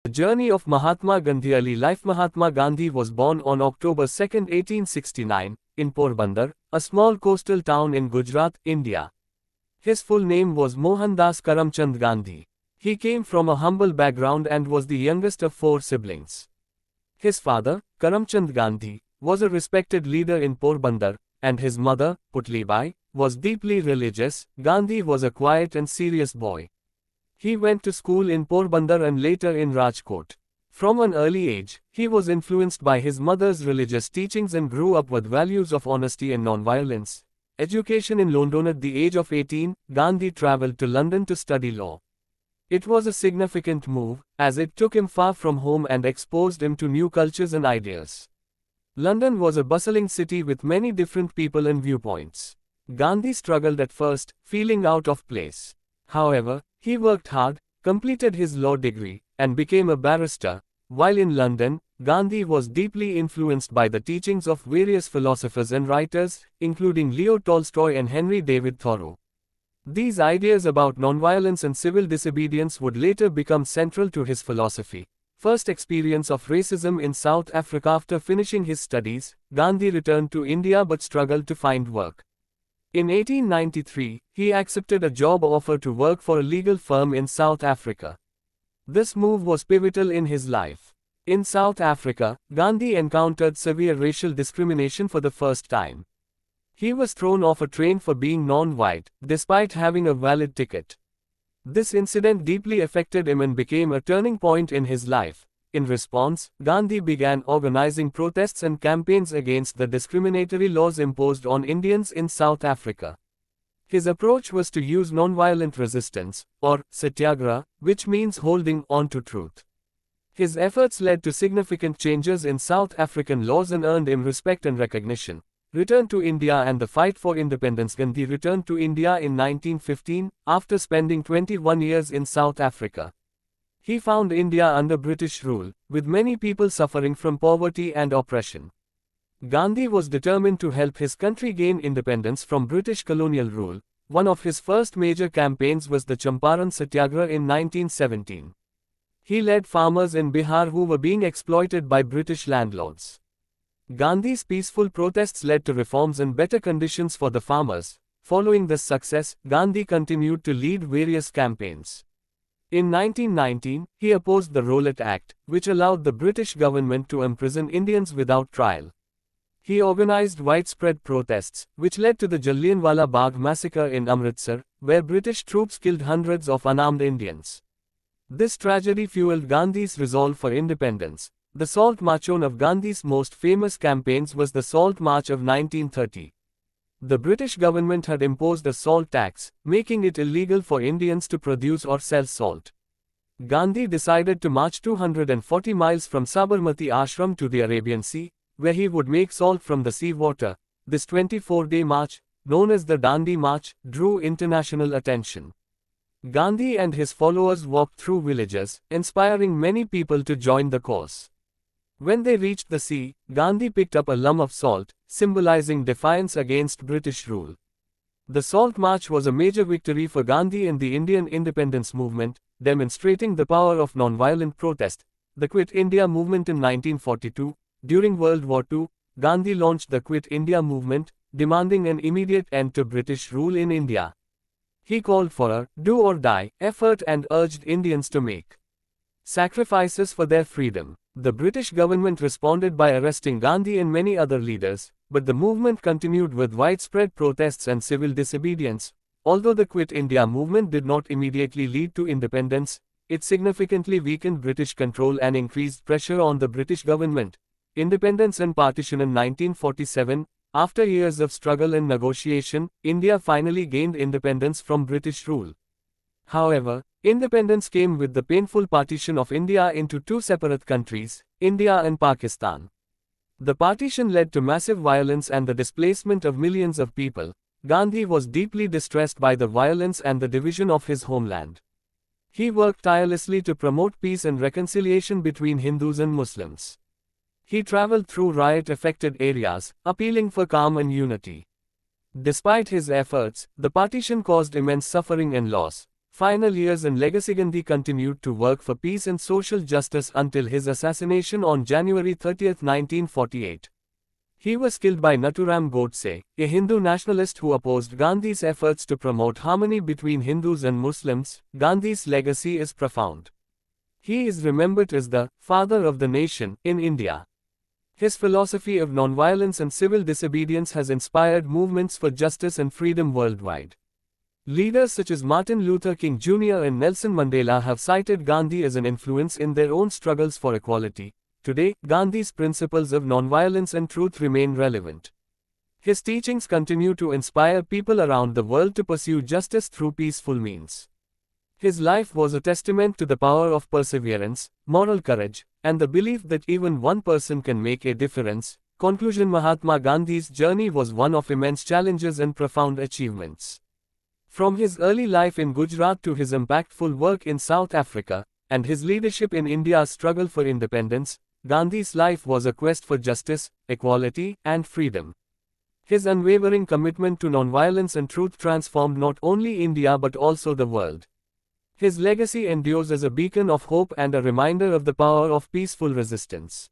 The journey of Mahatma Gandhi. Early life. Mahatma Gandhi was born on October 2, 1869, in Porbandar, a small coastal town in Gujarat, India. His full name was Mohandas Karamchand Gandhi. He came from a humble background and was the youngest of 4 siblings. His father, Karamchand Gandhi, was a respected leader in Porbandar, and his mother, Putlibai, was deeply religious. Gandhi was a quiet and serious boy. He went to school in Porbandar and later in Rajkot. From an early age, he was influenced by his mother's religious teachings and grew up with values of honesty and non-violence. Education in London. At the age of 18, Gandhi traveled to London to study law. It was a significant move, as it took him far from home and exposed him to new cultures and ideas. London was a bustling city with many different people and viewpoints. Gandhi struggled at first, feeling out of place. However, he worked hard, completed his law degree, and became a barrister. While in London, Gandhi was deeply influenced by the teachings of various philosophers and writers, including Leo Tolstoy and Henry David Thoreau. These ideas about nonviolence and civil disobedience would later become central to his philosophy. First experience of racism in South Africa. After finishing his studies, Gandhi returned to India but struggled to find work. In 1893, he accepted a job offer to work for a legal firm in South Africa. This move was pivotal in his life. In South Africa, Gandhi encountered severe racial discrimination for the first time. He was thrown off a train for being non-white, despite having a valid ticket. This incident deeply affected him and became a turning point in his life. In response, Gandhi began organizing protests and campaigns against the discriminatory laws imposed on Indians in South Africa. His approach was to use nonviolent resistance, or satyagraha, which means holding on to truth. His efforts led to significant changes in South African laws and earned him respect and recognition. Return to India and the fight for independence. Gandhi returned to India in 1915, after spending 21 years in South Africa. He found India under British rule, with many people suffering from poverty and oppression. Gandhi was determined to help his country gain independence from British colonial rule. One of his first major campaigns was the Champaran Satyagraha in 1917. He led farmers in Bihar who were being exploited by British landlords. Gandhi's peaceful protests led to reforms and better conditions for the farmers. Following this success, Gandhi continued to lead various campaigns. In 1919, he opposed the Rowlatt Act, which allowed the British government to imprison Indians without trial. He organized widespread protests, which led to the Jallianwala Bagh massacre in Amritsar, where British troops killed hundreds of unarmed Indians. This tragedy fueled Gandhi's resolve for independence. The Salt March. One of Gandhi's most famous campaigns was the Salt March of 1930. The British government had imposed a salt tax, making it illegal for Indians to produce or sell salt. Gandhi decided to march 240 miles from Sabarmati Ashram to the Arabian Sea, where he would make salt from the sea water. This 24-day march, known as the Dandi March, drew international attention. Gandhi and his followers walked through villages, inspiring many people to join the cause. When they reached the sea, Gandhi picked up a lump of salt, symbolizing defiance against British rule. The Salt March was a major victory for Gandhi in the Indian independence movement, demonstrating the power of nonviolent protest. The Quit India movement. In 1942, during World War II, Gandhi launched the Quit India movement, demanding an immediate end to British rule in India. He called for a do or die effort and urged Indians to make sacrifices for their freedom. The British government responded by arresting Gandhi and many other leaders, but the movement continued with widespread protests and civil disobedience. Although the Quit India movement did not immediately lead to independence, it significantly weakened British control and increased pressure on the British government. Independence and partition. In 1947, after years of struggle and negotiation, India finally gained independence from British rule. However, independence came with the painful partition of India into 2 separate countries, India and Pakistan. The partition led to massive violence and the displacement of millions of people. Gandhi was deeply distressed by the violence and the division of his homeland. He worked tirelessly to promote peace and reconciliation between Hindus and Muslims. He traveled through riot-affected areas, appealing for calm and unity. Despite his efforts, the partition caused immense suffering and loss. final years and legacy. Gandhi continued to work for peace and social justice until his assassination on January 30, 1948. He was killed by Nathuram Godse, a Hindu nationalist who opposed Gandhi's efforts to promote harmony between Hindus and Muslims. Gandhi's legacy is profound. He is remembered as the father of the nation in India. His philosophy of nonviolence and civil disobedience has inspired movements for justice and freedom worldwide. Leaders such as Martin Luther King Jr. and Nelson Mandela have cited Gandhi as an influence in their own struggles for equality. Today, Gandhi's principles of nonviolence and truth remain relevant. His teachings continue to inspire people around the world to pursue justice through peaceful means. His life was a testament to the power of perseverance, moral courage, and the belief that even one person can make a difference. Conclusion: Mahatma Gandhi's journey was one of immense challenges and profound achievements. From his early life in Gujarat to his impactful work in South Africa, and his leadership in India's struggle for independence, Gandhi's life was a quest for justice, equality, and freedom. His unwavering commitment to nonviolence and truth transformed not only India but also the world. His legacy endures as a beacon of hope and a reminder of the power of peaceful resistance.